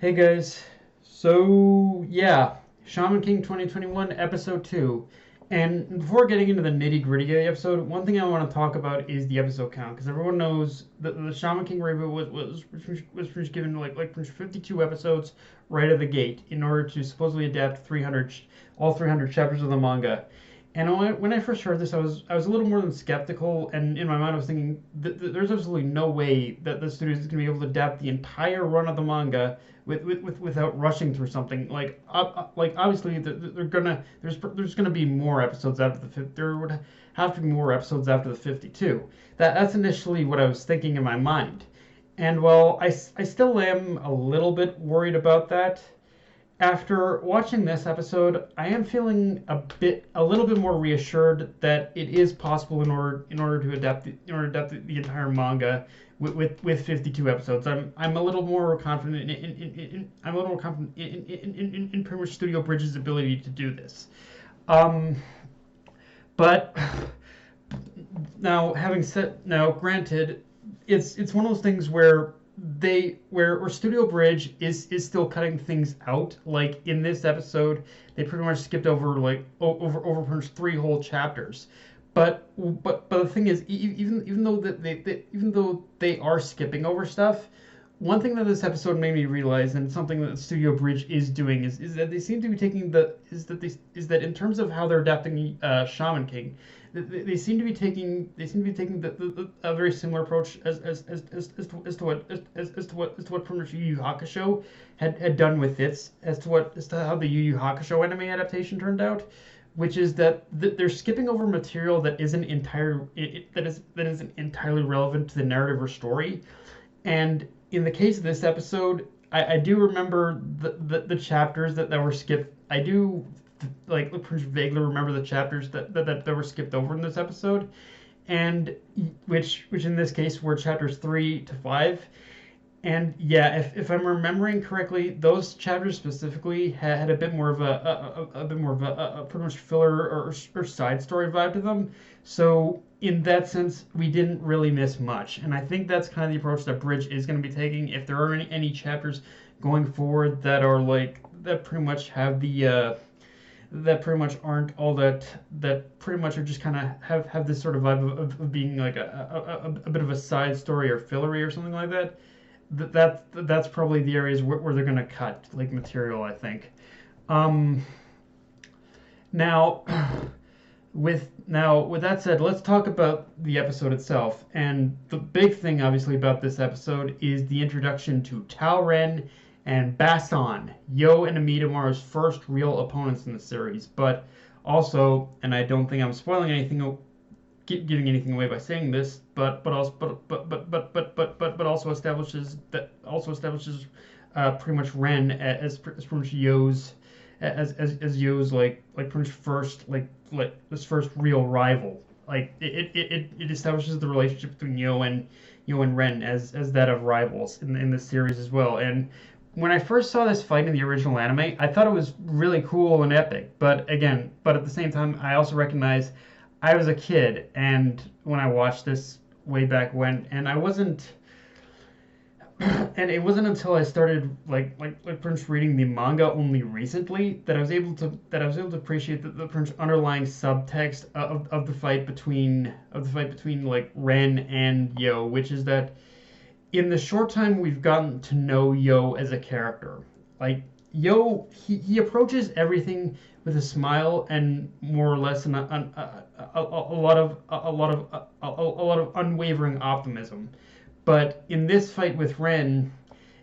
Hey guys, so yeah, Shaman King 2021 episode 2. And before getting into the nitty gritty of the episode, one thing I want to talk about is the episode count because everyone knows that the Shaman King reboot was given like 52 episodes right out of the gate in order to supposedly adapt 300 all 300 chapters of the manga. And when I first heard this, I was a little more than skeptical, and in my mind I was thinking there's absolutely no way that the studio is going to be able to adapt the entire run of the manga without rushing through something like obviously there's gonna be more episodes after there would have to be more episodes after the 52. That's initially what I was thinking in my mind, and while I still am a little bit worried about that. After watching this episode, I am feeling a little bit more reassured that it is possible in order to adapt the entire manga with 52 episodes. I'm a little more confident I'm a little more confident in pretty much Studio Bridge's ability to do this. Um, but now, granted, it's one of those things where where Studio Bridge is still cutting things out. Like in this episode, they pretty much skipped over over pretty much three whole chapters. But the thing is, even though they are skipping over stuff, one thing that this episode made me realize, and something that Studio Bridge is doing, is that they seem to be taking is that in terms of how they're adapting Shaman King, they seem to be taking a very similar approach as to what pretty much Yu Yu Hakusho had done with its as to how the Yu Yu Hakusho anime adaptation turned out, which is that they're skipping over material that isn't entirely relevant to the narrative or story. And in the case of this episode, I do remember the chapters that were skipped. I do like vaguely remember the chapters that were skipped over in this episode, and which in this case were chapters 3 to 5. And yeah, if I'm remembering correctly, those chapters specifically had a bit more of a bit more of a pretty much filler or side story vibe to them. So in that sense, we didn't really miss much, and I think that's kind of the approach that Bridge is going to be taking. If there are any chapters going forward that are like that pretty much have the that pretty much aren't all that pretty much are just kind of have this sort of vibe of being like a bit of a side story or fillery or something like that. That's probably the areas where they're gonna cut like material, I think. Um, now, with that said, let's talk about the episode itself. And the big thing, obviously, about this episode is the introduction to Tao Ren and Basson, Yo and Amidamaru's first real opponents in the series. But also, and I don't think I'm spoiling anything, giving anything away by saying this, but also establishes pretty much Ren as pretty much Yo's as Yo's like pretty much first like this first real rival. Like it establishes the relationship between Yo and Ren as that of rivals in this series as well. And when I first saw this fight in the original anime, I thought it was really cool and epic. But at the same time, I also recognize I was a kid, and when I watched this way back when, and I wasn't, and it wasn't until I started like Prince reading the manga only recently that I was able to appreciate the Prince underlying subtext of the fight between like Ren and Yo, which is that in the short time we've gotten to know Yo as a character, like Yo, he approaches everything with a smile and more or less a lot of unwavering optimism. But in this fight with Ren,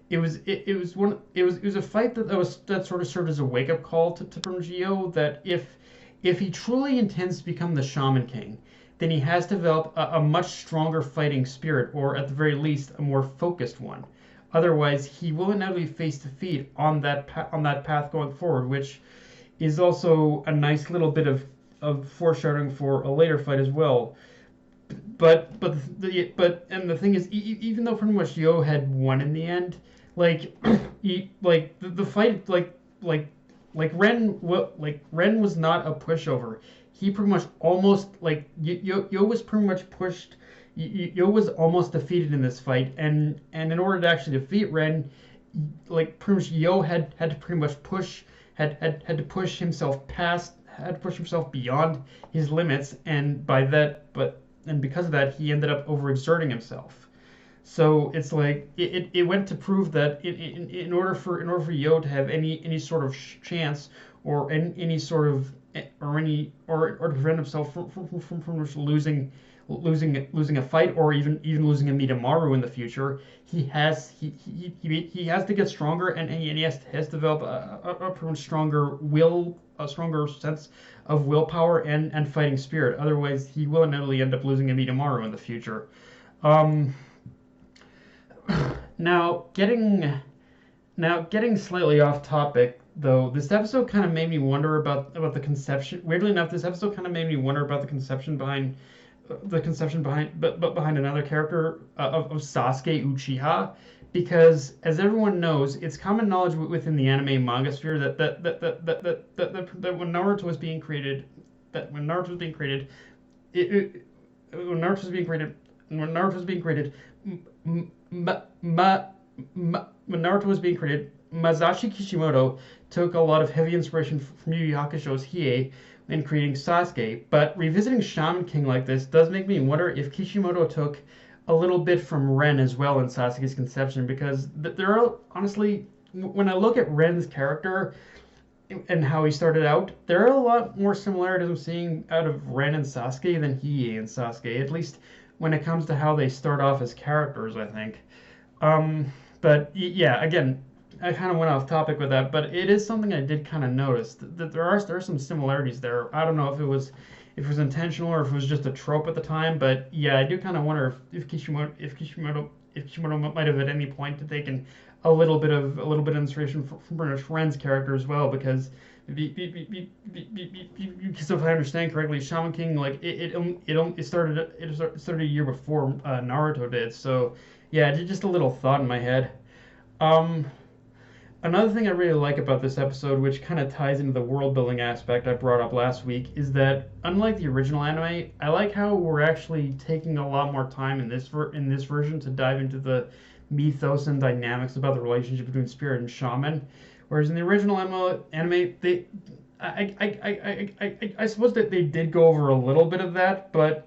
it was a fight that sort of served as a wake up call to Yo that if he truly intends to become the Shaman King, then he has to develop a much stronger fighting spirit, or at the very least, a more focused one. Otherwise, he will inevitably face defeat on that path going forward, which is also a nice little bit of foreshadowing for a later fight as well. And the thing is, even though pretty much Yo had won in the end, like the fight Ren was not a pushover. He pretty much almost Yo was pretty much pushed. Yo was almost defeated in this fight, and in order to actually defeat Ren, like pretty much Yo had to pretty much had to push himself beyond his limits, and because of that he ended up overexerting himself. So it's like it went to prove that in order for Yo to have any sort of chance, or any sort of or to prevent himself from just losing a fight, or even losing a Midamaru in the future, he has to get stronger, and he has to develop a stronger sense of willpower and fighting spirit. Otherwise, he will inevitably end up losing a Midamaru in the future. Um, now, getting slightly off topic, though, this episode kind of made me wonder about the conception. Weirdly enough, this episode kind of made me wonder about the conception behind behind another character of Sasuke Uchiha, because as everyone knows, it's common knowledge within the anime manga sphere that when Naruto was being created, it, it, when Naruto was being created, when Naruto was being created, ma, ma, when Naruto was being created, Masashi Kishimoto took a lot of heavy inspiration from Yu Yu Hakusho's Hiei in creating Sasuke. But revisiting Shaman King like this does make me wonder if Kishimoto took a little bit from Ren as well in Sasuke's conception, because there are, honestly, when I look at Ren's character and how he started out, there are a lot more similarities I'm seeing out of Ren and Sasuke than Hiei and Sasuke, at least when it comes to how they start off as characters, I think. But yeah, again, I kind of went off topic with that, but it is something I did kind of notice that there are some similarities there. I don't know if it was intentional or if it was just a trope at the time, but yeah, I do kind of wonder if Kishimoto might have at any point taken a little bit of inspiration from Ren's character as well, because because if I understand correctly, Shaman King, like it started a year before Naruto did. So yeah, just a little thought in my head. Um, Another thing I really like about this episode, which kind of ties into the world building aspect I brought up last week, is that unlike the original anime, I like how we're actually taking a lot more time in this version to dive into the mythos and dynamics about the relationship between spirit and shaman. Whereas in the original anime, I suppose that they did go over a little bit of that, but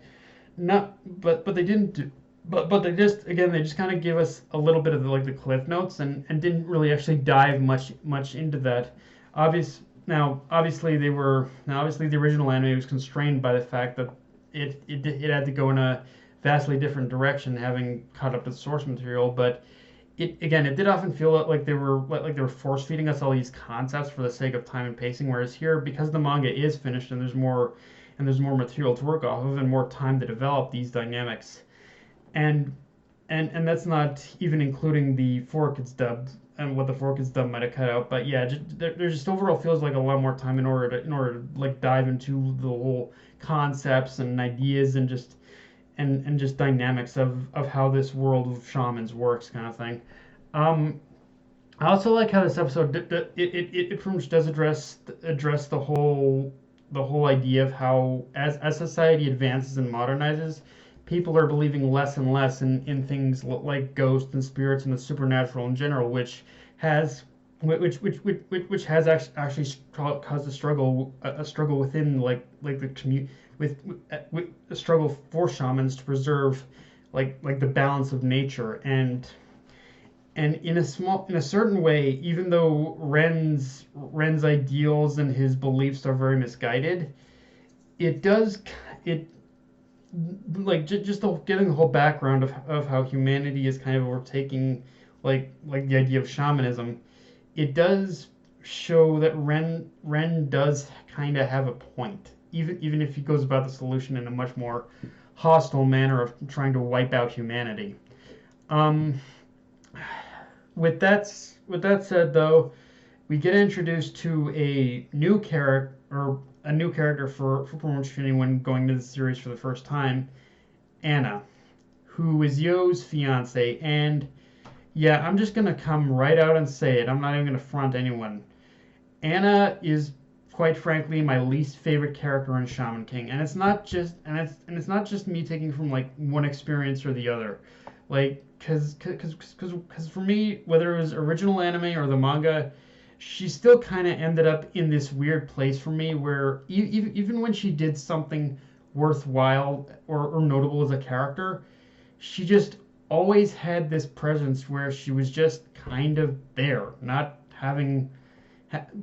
not but they didn't do, but they just kind of give us a little bit of the cliff notes, and didn't really actually dive much into that. Obviously the original anime was constrained by the fact that it had to go in a vastly different direction, having caught up to the source material. But it did often feel like they were force feeding us all these concepts for the sake of time and pacing. Whereas here, because the manga is finished and there's more material to work off of and more time to develop these dynamics, and that's not even including the 4Kids dubbed and what the 4Kids dub might have cut out. But yeah, there just overall feels like a lot more time in order to like dive into the whole concepts and ideas and just dynamics of how this world of shamans works, kind of thing. Um, I also like how this episode it pretty much does address the whole idea of how as society advances and modernizes, people are believing less and less in things like ghosts and spirits and the supernatural in general, which has actually caused a struggle within like the community, with a struggle for shamans to preserve like the balance of nature. And in a certain way, even though Ren's ideals and his beliefs are very misguided, it does it like just getting the whole background of how humanity is kind of overtaking like the idea of shamanism. It does show that Ren does kind of have a point, even if he goes about the solution in a much more hostile manner of trying to wipe out humanity. Um, with that said, though, we get introduced to a new character for pretty much anyone going to the series for the first time, Anna, who is Yo's fiance. And yeah, I'm just gonna come right out and say it. I'm not even gonna front anyone. Anna is, quite frankly, my least favorite character in Shaman King, and it's not just me taking from like one experience or the other. Like, cause for me, whether it was original anime or the manga, she still kind of ended up in this weird place for me where even when she did something worthwhile or notable as a character, she just always had this presence where she was just kind of there, not having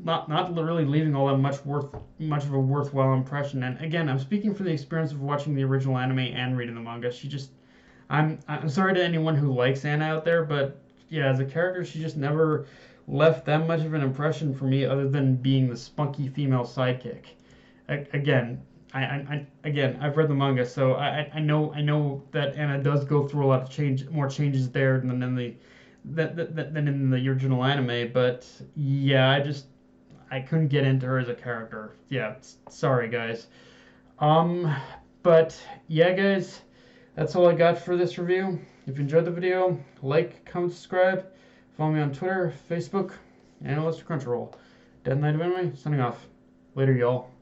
not really leaving all that much of a worthwhile impression. And again, I'm speaking from the experience of watching the original anime and reading the manga. She just I'm sorry to anyone who likes Anna out there, but yeah, as a character, she just never left that much of an impression for me, other than being the spunky female sidekick. Again, again, I've read the manga, so I know that Anna does go through a lot of more changes there than in the than in the original anime. But yeah, I couldn't get into her as a character. Yeah, sorry guys. Um, but yeah, guys, that's all I got for this review. If you enjoyed the video, like, comment, subscribe. Follow me on Twitter, Facebook, and let's Crunchyroll. Dead Knight of Anime, signing off. Later, y'all.